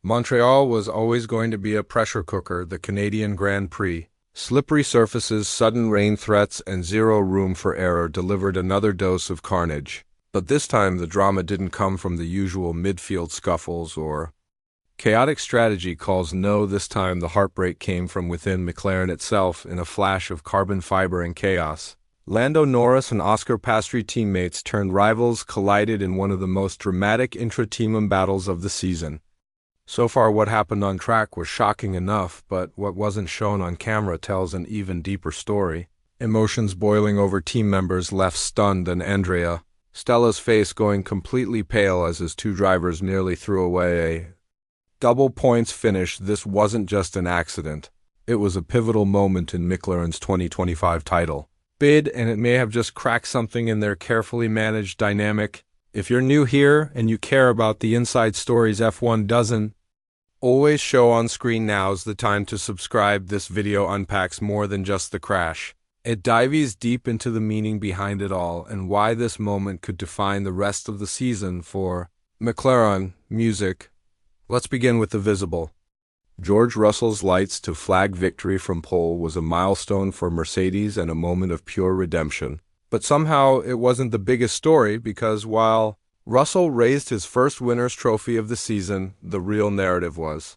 Montreal was always going to be a pressure cooker, the Canadian Grand Prix. Slippery surfaces, sudden rain threats, and zero room for error delivered another dose of carnage. But this time the drama didn't come from the usual midfield scuffles or chaotic strategy calls. No, this time the heartbreak came from within McLaren itself in a flash of carbon fiber and chaos. Lando Norris and Oscar Piastri, teammates turned rivals, collided in one of the most dramatic intra-team battles of the season. So far, what happened on track was shocking enough, but what wasn't shown on camera tells an even deeper story. Emotions boiling over team members left stunned, and Andrea Stella's face going completely pale as his two drivers nearly threw away a double points finish. This wasn't just an accident. It was a pivotal moment in McLaren's 2025 title bid, and it may have just cracked something in their carefully managed dynamic. If you're new here and you care about the inside stories F1 doesn't always show on screen, now's the time to subscribe. This video unpacks more than just the crash. It dives deep into the meaning behind it all and why this moment could define the rest of the season for McLaren. Music. Let's begin with the visible. George Russell's lights to flag victory from pole was a milestone for Mercedes and a moment of pure redemption. But somehow it wasn't the biggest story, because while Russell raised his first winner's trophy of the season, the real narrative was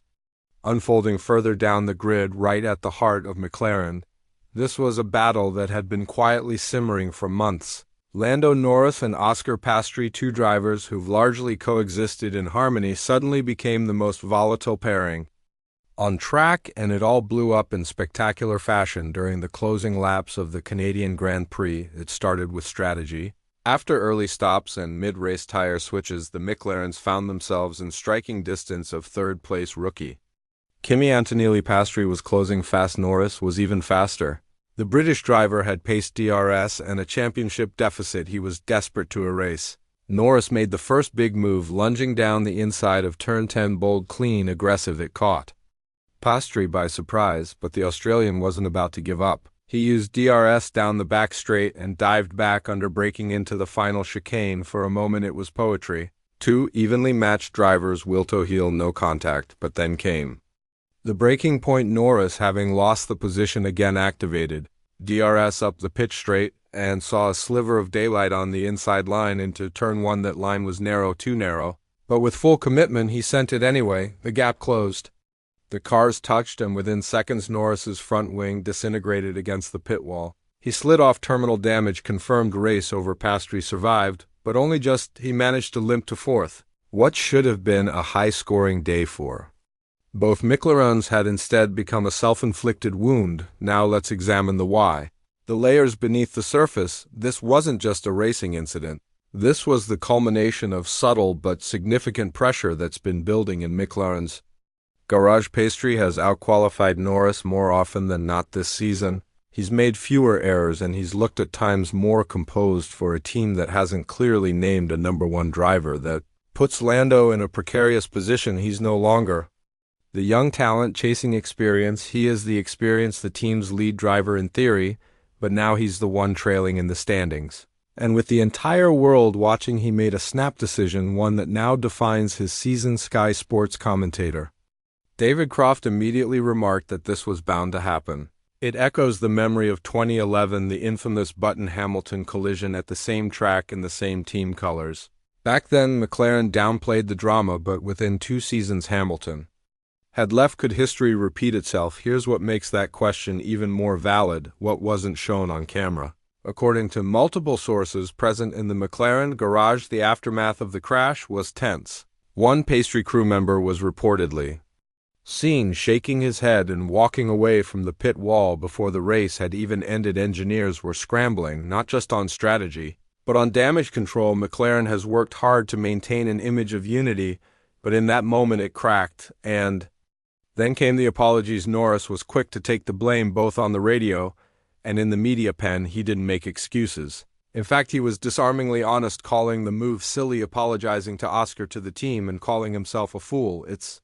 unfolding further down the grid, right at the heart of McLaren. This was a battle that had been quietly simmering for months. Lando Norris and Oscar Piastri, two drivers who've largely coexisted in harmony, suddenly became the most volatile pairing on track, and it all blew up in spectacular fashion during the closing laps of the Canadian Grand Prix. It started with strategy. After early stops and mid-race tire switches, the McLarens found themselves in striking distance of third-place rookie Kimi Antonelli. Piastri was closing fast. Norris was even faster. The British driver had paced DRS and a championship deficit he was desperate to erase. Norris made the first big move, lunging down the inside of turn 10, bold, clean, aggressive. It caught Piastri by surprise, but the Australian wasn't about to give up. He used DRS down the back straight and dived back under, breaking into the final chicane. For a moment it was poetry. Two evenly matched drivers, wheel to heel, no contact, but then came the breaking point. Norris, having lost the position again, activated DRS up the pitch straight and saw a sliver of daylight on the inside line into turn 1. That line was narrow, too narrow, but with full commitment he sent it anyway. The gap closed. The cars touched, and within seconds Norris's front wing disintegrated against the pit wall. He slid off. Terminal damage confirmed. Race over. Piastri survived, but only just. He managed to limp to fourth. What should have been a high-scoring day for both McLarens had instead become a self-inflicted wound. Now let's examine the why. The layers beneath the surface. This wasn't just a racing incident. This was the culmination of subtle but significant pressure that's been building in McLaren's garage. Piastri has outqualified Norris more often than not this season. He's made fewer errors, and he's looked at times more composed for a team that hasn't clearly named a number one driver. That puts Lando in a precarious position. He's no longer the young talent chasing experience. He is the experience, the team's lead driver in theory, but now he's the one trailing in the standings. And with the entire world watching, he made a snap decision, one that now defines his season. Sky Sports commentator David Croft immediately remarked that this was bound to happen. It echoes the memory of 2011, the infamous Button-Hamilton collision at the same track in the same team colors. Back then, McLaren downplayed the drama, but within 2 seasons Hamilton had left. Could history repeat itself? Here's what makes that question even more valid: what wasn't shown on camera. According to multiple sources present in the McLaren garage, the aftermath of the crash was tense. One Piastri crew member was reportedly seen shaking his head and walking away from the pit wall before the race had even ended. Engineers were scrambling, not just on strategy, but on damage control. McLaren has worked hard to maintain an image of unity, but in that moment it cracked, and then came the apologies. Norris was quick to take the blame, both on the radio and in the media pen. He didn't make excuses. In fact, he was disarmingly honest, calling the move silly, apologizing to Oscar, to the team, and calling himself a fool. It's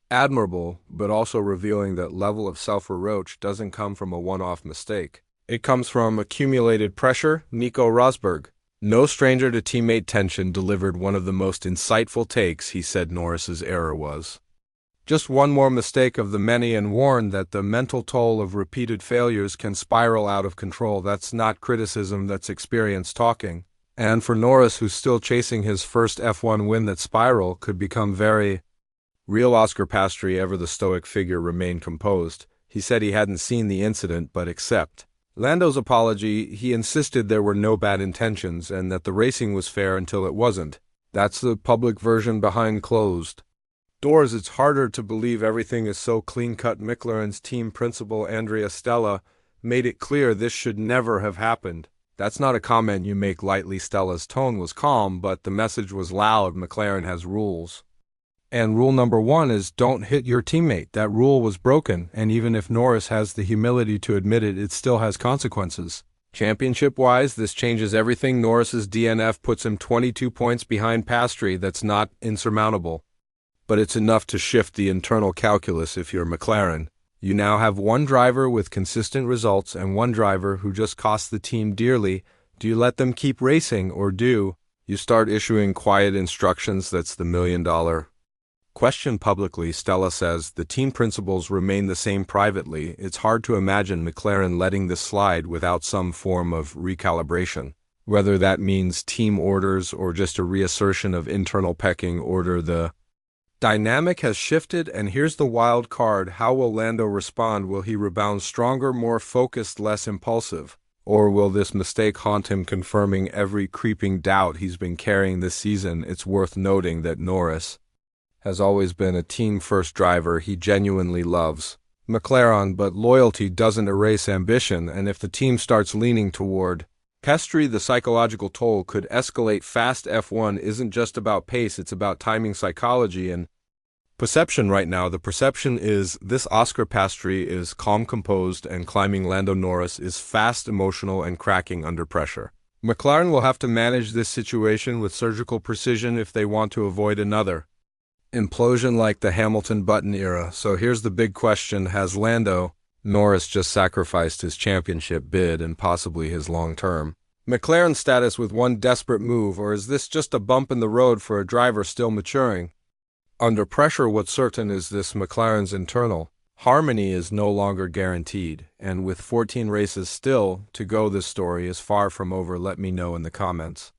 admirable, but also revealing that level of self-reproach doesn't come from a one-off mistake. It comes from accumulated pressure. Nico Rosberg, no stranger to teammate tension, delivered one of the most insightful takes. He said Norris's error was Just one more mistake of the many and warned that the mental toll of repeated failures can spiral out of control. That's not criticism, that's experience talking. And for Norris, who's still chasing his first F1 win, that spiral could become very real. Oscar Piastri, ever the stoic figure, remained composed. He said he hadn't seen the incident, but accept Lando's apology. He insisted there were no bad intentions and that the racing was fair until it wasn't. That's the public version behind closed doors. It's harder to believe everything is so clean-cut. McLaren's team principal, Andrea Stella, made it clear this should never have happened. That's not a comment you make lightly. Stella's tone was calm, but the message was loud. McLaren has rules. And rule number one is don't hit your teammate. That rule was broken, and even if Norris has the humility to admit it, it still has consequences. Championship-wise, this changes everything. Norris's DNF puts him 22 points behind Piastri. That's not insurmountable, but it's enough to shift the internal calculus. If you're McLaren, you now have one driver with consistent results and one driver who just cost the team dearly. Do you let them keep racing, or do you start issuing quiet instructions? That's the million-dollar question publicly. Stella says the team principles remain the same privately. It's hard to imagine McLaren letting this slide without some form of recalibration, whether that means team orders or just a reassertion of internal pecking order. The dynamic has shifted, and here's the wild card. How will Lando respond? Will he rebound stronger, more focused, less impulsive? Or will this mistake haunt him, confirming every creeping doubt he's been carrying this season? It's worth noting that Norris has always been a team-first driver. He genuinely loves McLaren, but loyalty doesn't erase ambition, and if the team starts leaning toward Piastri, the psychological toll could escalate fast. F1 isn't just about pace, it's about timing, psychology, and perception. Right now, the perception is this: Oscar Piastri is calm, composed, and climbing. Lando Norris is fast, emotional, and cracking under pressure. McLaren will have to manage this situation with surgical precision if they want to avoid another implosion like the Hamilton Button era. So here's the big question: has Lando Norris just sacrificed his championship bid and possibly his long-term McLaren status with one desperate move, or is this just a bump in the road for a driver still maturing under pressure? What's certain is this: McLaren's internal harmony is no longer guaranteed, and with 14 races still to go, this story is far from over. Let me know in the comments.